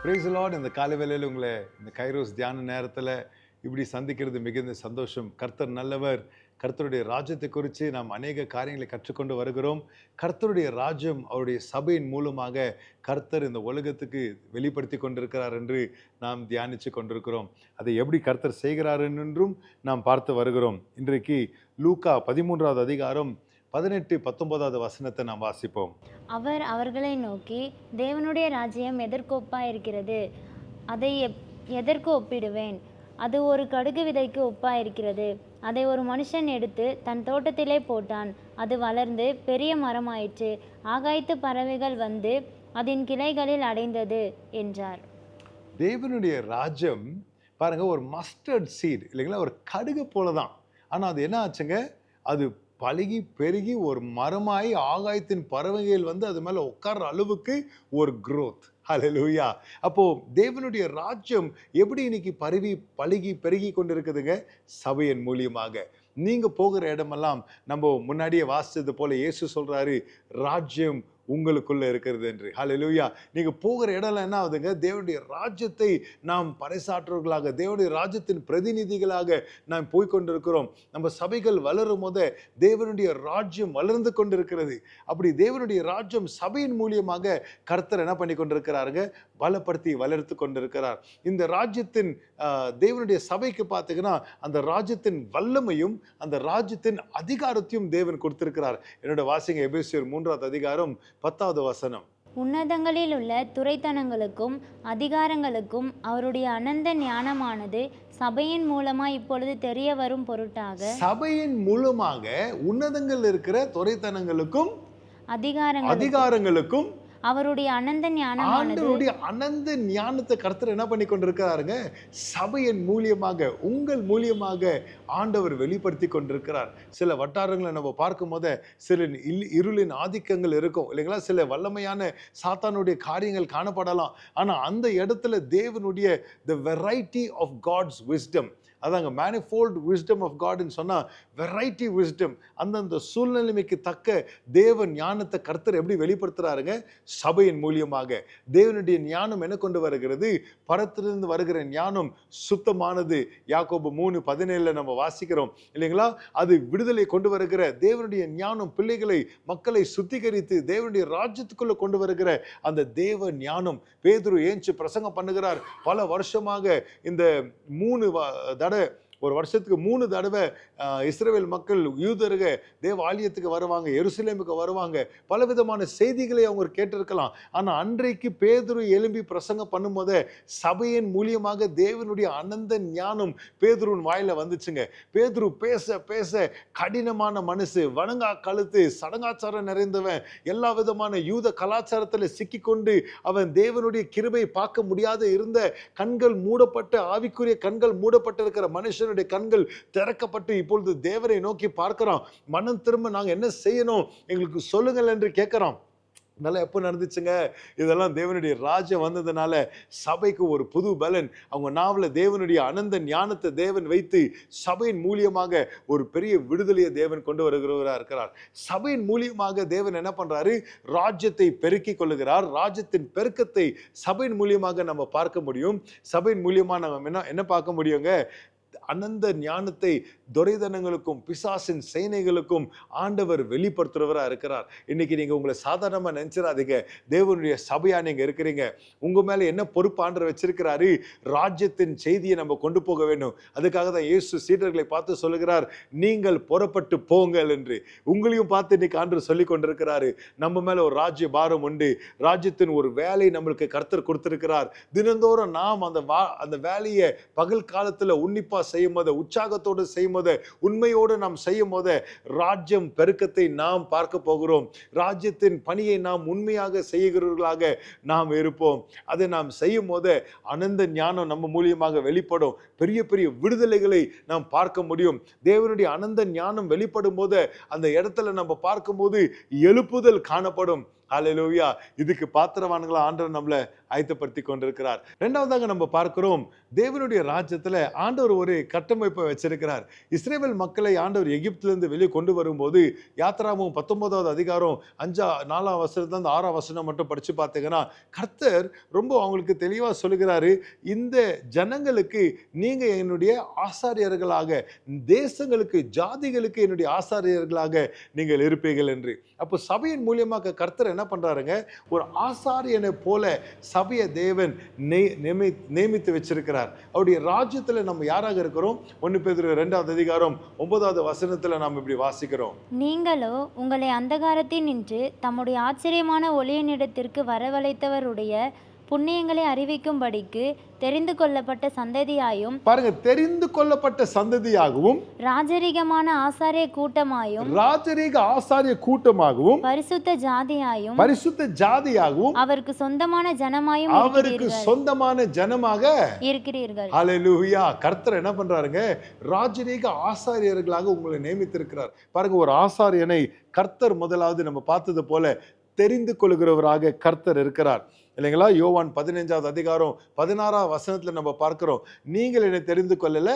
Price Lord. இந்த காலை வேளையில் உங்களை இந்த கைரோஸ் தியான நேரத்தில் இப்படி சந்திக்கிறது மிகுந்த சந்தோஷம். கர்த்தர் நல்லவர். கர்த்தருடைய ராஜ்யத்தை குறித்து நாம் அநேக காரியங்களை கற்றுக்கொண்டு வருகிறோம். கர்த்தருடைய ராஜ்யம் அவருடைய சபையின் மூலமாக கர்த்தர் இந்த உலகத்துக்கு வெளிப்படுத்தி கொண்டிருக்கிறார் என்று நாம் தியானித்து கொண்டிருக்கிறோம். அதை எப்படி கர்த்தர் செய்கிறார் என்றும் நாம் பார்த்து வருகிறோம். இன்றைக்கு லூக்கா 13வது அதிகாரம் 18-19வது வசனத்தை நாம் வாசிப்போம். அவர் அவர்களை நோக்கி, தேவனுடைய ராஜ்யம் எதற்கு இருக்கிறது? அதை எதற்கு ஒப்பிடுவேன்? அது ஒரு கடுகு விதைக்கு இருக்கிறது. அதை ஒரு மனுஷன் எடுத்து தன் தோட்டத்திலே போட்டான். அது வளர்ந்து பெரிய மரமாயிற்று. ஆகாயத்து பறவைகள் வந்து அதன் கிளைகளில் அடைந்தது என்றார். தேவனுடைய ராஜ்யம் பாருங்க, ஒரு மஸ்டர்ட் சீட் இல்லைங்களா, ஒரு கடுகு போலதான். ஆனா அது என்ன ஆச்சுங்க, அது பழுகி பெருகி ஒரு மரமாய் ஆகாயத்தின் பறவைகள் வந்து அது மேல உட்கார்ற அளவுக்கு ஒரு growth. ஹல்லேலூயா. அப்போ தேவனுடைய ராஜ்யம் எப்படி இன்னைக்கு பழுகி பெருகி கொண்டிருக்குதுங்க? சபையின் மூலியமாக. நீங்க போகிற இடமெல்லாம் நம்ம முன்னாடியே வாசிச்சது போல இயேசு சொல்றாரு, ராஜ்யம் உங்களுக்குள்ள இருக்கிறது என்று. ஹல்லேலூயா. நீங்க போகிற இடம்ல என்ன ஆகுதுங்க, தேவனுடைய ராஜ்யத்தை நாம் பறைசாற்றுவர்களாக, தேவனுடைய ராஜ்யத்தின் பிரதிநிதிகளாக நாம் போய்கொண்டிருக்கிறோம். நம்ம சபைகள் வளரும் போது தேவனுடைய ராஜ்யம் வளர்ந்து கொண்டிருக்கிறது. அப்படி தேவனுடைய ராஜ்யம் சபையின் மூலியமாக கர்த்தர் என்ன பண்ணி கொண்டிருக்கிறாருங்க, பலப்படுத்தி வளர்த்து கொண்டிருக்கிறார். இந்த ராஜ்யத்தின் தேவனுடைய சபைக்கு பார்த்தீங்கன்னா அந்த ராஜ்யத்தின் வல்லமையும் அந்த ராஜ்யத்தின் அதிகாரத்தையும் தேவன் கொடுத்திருக்கிறார். என்னோட வாசிங்க எபேசியர் 3வது அதிகாரம் 10வது வசனம். உன்னதங்களில் உள்ள துரைத்தனங்களுக்கும் அதிகாரங்களுக்கும் அவருடைய அனந்த ஞானமானது சபையின் மூலமாய் இப்பொழுது தெரிய வரும் பொருட்டாக. சபையின் மூலமாக உன்னதங்கள் இருக்கிற துரைத்தனங்களுக்கும் அதிகாரங்களுக்கும் அவருடைய அனந்த ஞானமானது, ஆண்டவருடைய அனந்த ஞானத்தை கர்த்தர் என்ன பண்ணி கொண்டிருக்கிறாருங்க, சபையின் மூலியமாக உங்கள் மூலியமாக ஆண்டவர் வெளிப்படுத்தி கொண்டிருக்கிறார். சில வட்டாரங்களை நம்ம பார்க்கும் போது சில இருளின் ஆதிக்கங்கள் இருக்கும் இல்லைங்களா, சில வல்லமையான சாத்தானுடைய காரியங்கள் காணப்படலாம். ஆனா அந்த இடத்துல தேவனுடைய the variety of God's wisdom, அதாங்க மேனிஃபோல்ட் விஸ்டம் ஆஃப் காட்னு சொன்னா வெரைட்டி விஸ்டம், அந்தந்த சூழ்நிலைமைக்கு தக்க தேவ ஞானத்தை கர்த்தர் எப்படி வெளிப்படுத்துறாருங்க, சபையின் மூலியமாக. தேவனுடைய ஞானம் என்ன கொண்டு வருகிறது, பரத்திலிருந்து வருகிற ஞானம் சுத்தமானது. யாக்கோபு 3:17 நம்ம வாசிக்கிறோம் இல்லைங்களா, அது விடுதலை கொண்டு வருகிற தேவனுடைய ஞானம் பிள்ளைகளை மக்களை சுத்திகரித்து தேவனுடைய ராஜ்யத்துக்குள்ள கொண்டு வருகிற அந்த தேவ ஞானம். பேதுரு ஏஞ்சி பிரசங்கம் பண்ணுகிறார். பல வருஷமாக இந்த 3 ஒரு வருஷத்துக்கு 3 தடவை இஸ்ரவேல் மக்கள் யூதருக தேவ ஆலயத்துக்கு வருவாங்க, எருசலேமுக்கு வருவாங்க. பலவிதமான செய்திகளை அவங்க கேட்டிருக்கலாம். ஆனா அன்றைக்கு பேதுரு எழும்பி பிரசங்கம் பண்ணும் போதே சபையின் மூலியமாக தேவனுடைய அனந்த ஞானம் பேதுருவின் வாயில வந்துச்சுங்க. பேதுரு பேச பேச கடினமான மனசு, வணங்கா கழுத்து, சடங்காச்சாரம் நிறைந்தவன், எல்லா விதமான யூத கலாச்சாரத்துல சிக்கிக்கொண்டு அவன் தேவனுடைய கிருபை பார்க்க முடியாத இருந்த, கண்கள் மூடப்பட்ட, ஆவிக்குரிய கண்கள் மூடப்பட்டிருக்கிற மனுஷனுடைய கண்கள் திறக்கப்பட்டு இப்பொழுது தேவனை நோக்கி பார்க்கிறோம். மனம் திரும்ப நாங்க என்ன செய்யணும் எங்களுக்கு சொல்லுங்கள் என்று கேட்கிறோம். இதெல்லாம் எப்போ நடந்துச்சுங்க, இதெல்லாம் தேவனுடைய ராஜ்யம் வந்ததுனால சபைக்கு ஒரு புது பலன். அவங்க நாவல தேவனுடைய அனந்த ஞானத்தை தேவன் வைத்து சபையின் மூலியமாக ஒரு பெரிய விடுதலையை தேவன் கொண்டு வருகிறவராக இருக்கிறார். சபையின் மூலியமாக தேவன் என்ன பண்றாரு, ராஜ்யத்தை பெருக்கி கொள்ளுகிறார். ராஜ்யத்தின் பெருக்கத்தை சபையின் மூலியமாக நம்ம பார்க்க முடியும். சபையின் மூலியமா நம்ம என்ன பார்க்க முடியுங்க, அனந்த ஞானத்தை துரைதனங்களுக்கும் பிசாசின் சேனைகளுக்கும் ஆண்டவர் வெளிப்படுத்துறவரா இருக்கிறார். இன்னைக்கு நீங்க உங்களை சாதாரணமா நினைச்சிடாதீங்க. தேவனுடைய சபையா நீங்க இருக்கிறீங்க. உங்க மேல என்ன பொறுப்பு ஆண்டவர் வச்சிருக்கிறாரு, ராஜ்யத்தின் செய்தியை நம்ம கொண்டு போக வேண்டும். அதுக்காக தான் இயேசு சீடர்களை பார்த்து சொல்லுகிறார், நீங்கள் புறப்பட்டு போங்கள் என்று. உங்களையும் பார்த்து இன்னைக்கு ஆண்டவர் சொல்லி கொண்டிருக்கிறாரு. நம்ம மேல ஒரு ராஜ்ய பாரம் உண்டு. ராஜ்யத்தின் ஒரு வேலை நம்மளுக்கு கர்த்தர் கொடுத்திருக்கிறார். தினந்தோறும் நாம் அந்த வேலையை பகல் காலத்துல உன்னிப்பா செய்யும் போது, உற்சாகத்தோடு செய்யும் போது, உண்மையோடு நாம் செய்யும் போது ராஜ்யம் பெருக்கத்தை நாம் பார்க்க போகிறோம். ராஜ்யத்தின் பணியை நாம் உண்மையாக செய்கிறவர்களாக நாம் இருப்போம். அதை நாம் செய்யும் போது அனந்த ஞானம் நம்ம மூலியமாக வெளிப்படும். பெரிய பெரிய விடுதலைகளை நாம் பார்க்க முடியும். தேவனுடைய அனந்த ஞானம் வெளிப்படும் போது அந்த இடத்துல நம்ம பார்க்கும்போது எழுப்புதல் காணப்படும். ஹல்லேலூயா. இதுக்கு பாத்திரவான்களா ஆண்டவர் நம்மளை ஆயத்தப்படுத்தி கொண்டிருக்கிறார். இரண்டாவதாக நம்ம பார்க்கிறோம், தேவனுடைய ராஜ்யத்துல ஆண்டவர் ஒரு கட்டமைப்பை வச்சிருக்கிறார். இஸ்ரவேல் மக்களை ஆண்டவர் எகிப்திலிருந்து வெளியே கொண்டு வரும்போது யாத்ராகமம் 19வது அதிகாரம் 4ஆம் வசனத்துல 6ஆம் வசனம் மட்டும் படிச்சு பார்த்தீங்கன்னா, கர்த்தர் ரொம்ப அவங்களுக்கு தெளிவா சொல்லுகிறாரு, இந்த ஜனங்களுக்கு நீங்க என்னுடைய ஆசாரியர்களாக, தேசங்களுக்கு ஜாதிகளுக்கு என்னுடைய ஆசாரியர்களாக நீங்கள் இருப்பீர்கள் என்று. அப்போ சபையின் மூலியமாக கர்த்தர் என்ன பண்றாருங்க, ஒரு ஆசாரியனை போல சபையை தேவன் நியமித்து வச்சிருக்கிறார். அவருடைய ராஜ்யத்துல நம்ம யாராக இருக்கிறோம்? 1 பேதுரு 2வது அதிகாரம் 9வது வசனத்துல நாம் இப்படி வாசிக்கிறோம், நீங்களோ உங்களை அந்தகாரத்தில் நின்று தம்முடைய ஆச்சரியமான ஒளியினிடத்திற்கு வரவழைத்தவருடைய புண்ணியங்களை அறிவிக்கும்படிக்கு தெரிந்து கொள்ளப்பட்ட சந்ததியாயும், பாருங்க, தெரிந்து கொள்ளப்பட்ட சந்ததியாகவும் ராஜரீகமான ஆசாரிய கூட்டமாயும், ராஜரீக ஆசாரிய கூட்டமாகவும், பரிசுத்த ஜாதியாயும், பரிசுத்த ஜாதியாகவும், அவருக்கு சொந்தமான ஜனமாயும் அவருக்கு சொந்தமான ஜனமாக இருக்கிறீர்கள். ஹல்லேலூயா. கர்த்தர் என்ன பண்றாருங்க, ராஜரீக ஆசாரியர்களாக உங்களை நியமித்திருக்கிறார். பாருங்க, ஒரு ஆசாரியனை கர்த்தர் முதலாவது நம்ம பார்த்தது போல தெரிந்து கொள்கிறவராக கர்த்தர் இருக்கிறார் இல்லைங்களா? யோவான் 15வது அதிகாரம் 16ஆம் வசனத்துல நம்ம பார்க்கிறோம், நீங்கள் என்னை தெரிந்து கொள்ளல,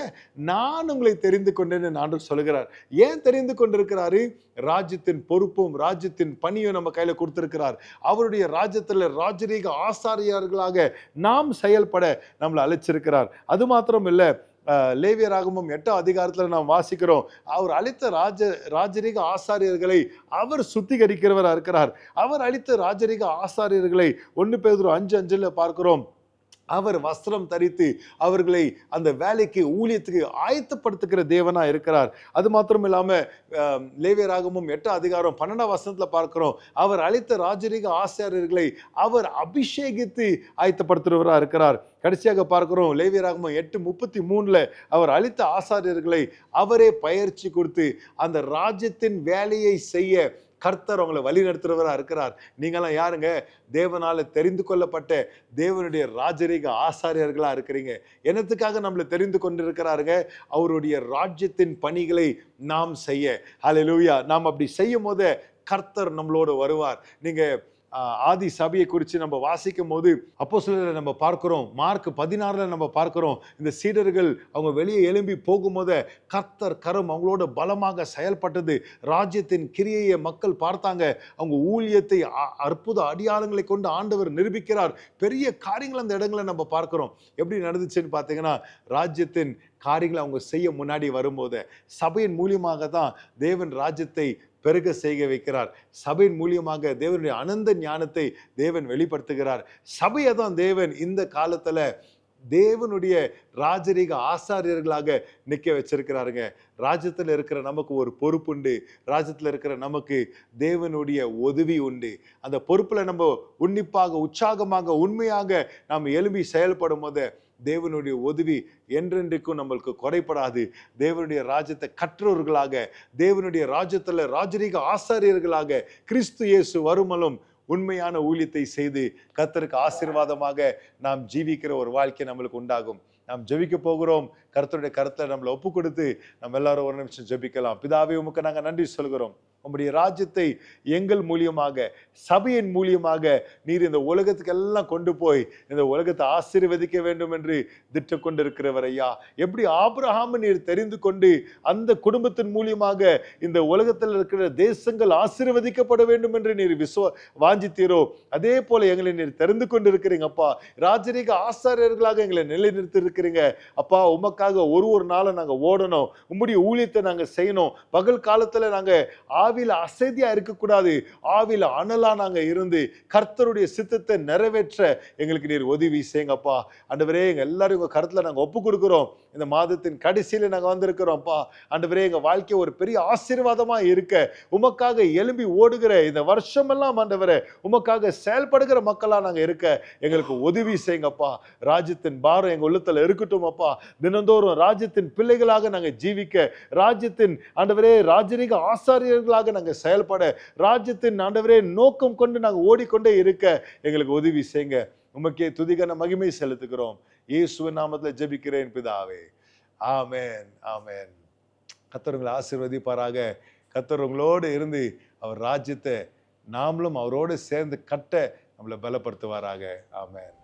நான் உங்களை தெரிந்து கொண்டேன்னு ஆண்டவர் சொல்லுகிறார். ஏன் தெரிந்து கொண்டிருக்கிறாரு? ராஜ்யத்தின் பொறுப்பும் ராஜ்யத்தின் பணியும் நம்ம கையில கொடுத்திருக்கிறார். அவருடைய ராஜ்யத்துல ராஜரீக ஆசாரியர்களாக நாம் செயல்பட நம்மளை அழைச்சிருக்கிறார். அது மாத்திரம் இல்ல, லேவியராகமம் 8ஆம் அதிகாரத்துல நாம் வாசிக்கிறோம், அவர் அளித்த ராஜரீக ஆசாரியர்களை அவர் சுத்திகரிக்கிறவரா இருக்கிறார். அவர் அளித்த ராஜரீக ஆசாரியர்களை 1 பேதுரு 5:5 பார்க்கிறோம், அவர் வஸ்திரம் தரித்து அவர்களை அந்த வேலைக்கு ஊழியத்துக்கு ஆயத்தப்படுத்துகிற தேவனா இருக்கிறார். அது மாத்திரம் இல்லாம லேவியராகமம் 8ஆம் அதிகாரம் 12ஆம் வசனத்துல பார்க்கிறோம், அவர் அளித்த ராஜரீக ஆசாரியர்களை அவர் அபிஷேகித்து ஆயத்தப்படுத்துகிறவரா இருக்கிறார். கடைசியாக பார்க்கிறோம், லேவியராகமம் 8:33 அவர் அளித்த ஆசாரியர்களை அவரே பயிற்சி கொடுத்து அந்த ராஜ்யத்தின் வேலையை செய்ய கர்த்தர் அவங்களை வழி நடத்துறவரா இருக்கிறார். நீங்களாம் யாருங்க? தேவனால தெரிந்து கொள்ளப்பட்ட தேவனுடைய ராஜரீக ஆசாரியர்களா இருக்கிறீங்க. என்னத்துக்காக நம்மளை தெரிந்து கொண்டிருக்கிறாருங்க? அவருடைய ராஜ்யத்தின் பணிகளை நாம் செய்ய. ஹல்லேலூயா. நாம் அப்படி செய்யும் போது கர்த்தர் நம்மளோடு வருவார். நீங்க ஆதி சபையை குறித்து நம்ம வாசிக்கும் போது அப்போஸ்தலரை நம்ம பார்க்கிறோம், மார்க் 16ல நம்ம பார்க்கிறோம், இந்த சீடர்கள் அவங்க வெளியே எழும்பி போகும்போது கர்த்தர் கரம் அவங்களோட பலமாக செயல்பட்டது. ராஜ்யத்தின் கிரியையை மக்கள் பார்த்தாங்க. அவங்க ஊழியத்தை அற்புத அடையாளங்களை கொண்டு ஆண்டவர் நிரூபிக்கிறார். பெரிய காரியங்கள் அந்த இடங்களை நம்ம பார்க்கிறோம். எப்படி நடந்துச்சுன்னு பார்த்தீங்கன்னா, ராஜ்யத்தின் காரியங்களை அவங்க செய்ய முன்னாடி வரும்போது சபையின் மூலியமாக தான் தேவன் ராஜ்யத்தை பெருக செய்ய வைக்கிறார். சபையின் மூலியமாக தேவனுடைய அனந்த ஞானத்தை தேவன் வெளிப்படுத்துகிறார். சபையை தான் தேவன் இந்த காலத்துல தேவனுடைய ராஜரீக ஆசாரியர்களாக நிற்க வச்சிருக்கிறாருங்க. ராஜ்யத்தில் இருக்கிற நமக்கு ஒரு பொறுப்பு உண்டு. ராஜ்யத்தில் இருக்கிற நமக்கு தேவனுடைய உதவி உண்டு. அந்த பொறுப்புல நம்ம உன்னிப்பாக, உற்சாகமாக, உண்மையாக நாம் எழும்பி செயல்படும் போது தேவனுடைய உதவி என்றென்றைக்கும் நம்மளுக்கு குறைபடாது. தேவனுடைய ராஜ்யத்தை கற்றவர்களாக, தேவனுடைய ராஜ்யத்துல ராஜரீக ஆசாரியர்களாக கிறிஸ்து இயேசு வருமலும் உண்மையான ஊழியத்தை செய்து கர்த்தருக்கு ஆசீர்வாதமாக நாம் ஜீவிக்கிற ஒரு வாழ்க்கை நம்மளுக்கு உண்டாகும். நாம் ஜெபிக்க போகிறோம். கர்த்தருடைய கருத்தை நம்மளை ஒப்பு கொடுத்து நம்ம எல்லாரும் ஒரு நிமிஷம் ஜெபிக்கலாம். பிதாவே, உமக்கு நாங்கள் நன்றி சொல்கிறோம். உம்முடைய ராஜ்யத்தை எங்கள் மூலியமாக, சபையின் மூலியமாக நீர் இந்த உலகத்துக்கெல்லாம் கொண்டு போய் இந்த உலகத்தை ஆசீர்வதிக்க வேண்டும் என்று திட்டம் கொண்டிருக்கிறவர் ஐயா. எப்படி ஆபிரகாமை நீர் தெரிந்து கொண்டு அந்த குடும்பத்தின் மூலியமாக இந்த உலகத்தில் இருக்கிற தேசங்கள் ஆசீர்வதிக்கப்பட வேண்டும் என்று நீர் வாஞ்சித்தீரோ, அதே போல எங்களை நீர் தெரிந்து கொண்டு இருக்கிறீங்க அப்பா. ராஜரீக ஆசாரியர்களாக எங்களை நிலைநிறுத்தி இருக்கிறீங்க அப்பா. உமக்காக ஒரு நாளை நாங்க ஓடணும். உம்முடைய ஊழியத்தை நாங்க செய்யணும். பகல் காலத்துல நாங்க ஆவியில அசதியா இருக்கக்கூடாது. ஆவியில அனலா நாங்க இருந்து கர்த்தருடைய சித்தத்தை நிறைவேற்ற எங்களுக்கு நீர் உதவி செய்யுங்கப்பா. ஆண்டவரே, எங்க எல்லாரும் உங்க கருத்துல நாங்க ஒப்பு கொடுக்கிறோம். இந்த மாதத்தின் கடைசியில நாங்க வந்திருக்கிறோம்ப்பா. ஆண்டவரே, எங்க வாழ்க்கை ஒரு பெரிய ஆசீர்வாதமா இருக்க உமக்காக எழும்பி ஓடுகிற இந்த வருஷமெல்லாம் ஆண்டவரே உமக்காக செயல்படுகிற மக்களா நாங்க இருக்க எங்களுக்கு உதவி செய்யுங்கப்பா. ராஜ்யத்தின் பாரம் எங்க உள்ளத்துல இருக்கட்டும் அப்பா. தினந்தோறும் ராஜ்யத்தின் பிள்ளைகளாக நாங்க ஜீவிக்க, ராஜ்யத்தின் ஆண்டவரே ராஜரீக ஆசாரியர்களாக நாங்க செயல்பட, ராஜ்யத்தின் ஆண்டவரே நோக்கம் கொண்டு நாங்க ஓடிக்கொண்டே இருக்க எங்களுக்கு உதவி செய்யுங்க. உமக்கே துதிகன மகிமை செலுத்துகிறோம். இயேசுவின் நாமத்துல ஜெபிக்கிறேன் பிதாவே. ஆமென், ஆமென். கர்த்தர் உங்களை ஆசீர்வதிப்பாராக. கர்த்தர் உங்களோடு இருந்து அவர் ராஜ்யத்தை நாமளும் அவரோடு சேர்ந்து கட்ட நம்மளை பலப்படுத்துவாராக. ஆமென்.